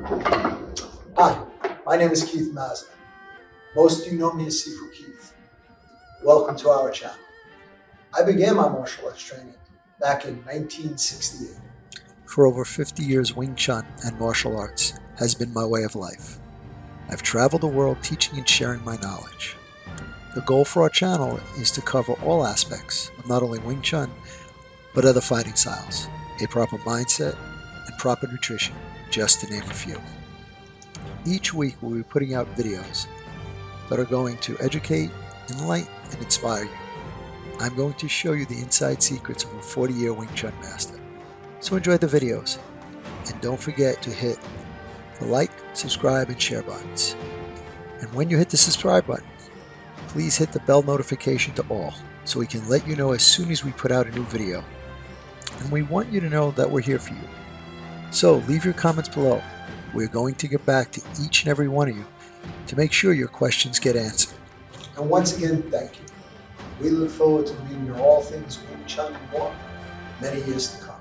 Hi, my name is Keith Mazza. Most of you know me as Sifu Keith. Welcome to our channel. I began my martial arts training back in 1968. For over 50 years, Wing Chun and martial arts has been my way of life. I've traveled the world teaching and sharing my knowledge. The goal for our channel is to cover all aspects of not only Wing Chun, but other fighting styles, a proper mindset, and proper nutrition, just to name a few. Each week we'll be putting out videos that are going to educate, enlighten, and inspire you. I'm going to show you the inside secrets of a 40-year Wing Chun master. So enjoy the videos, and don't forget to hit the like, subscribe, and share buttons. And when you hit the subscribe button, please hit the bell notification to all, so we can let you know as soon as we put out a new video. And we want you to know that we're here for you. So leave your comments below. We're going to get back to each and every one of you to make sure your questions get answered. And once again, thank you. We look forward to bringing you all things Wing Chun and more many years to come.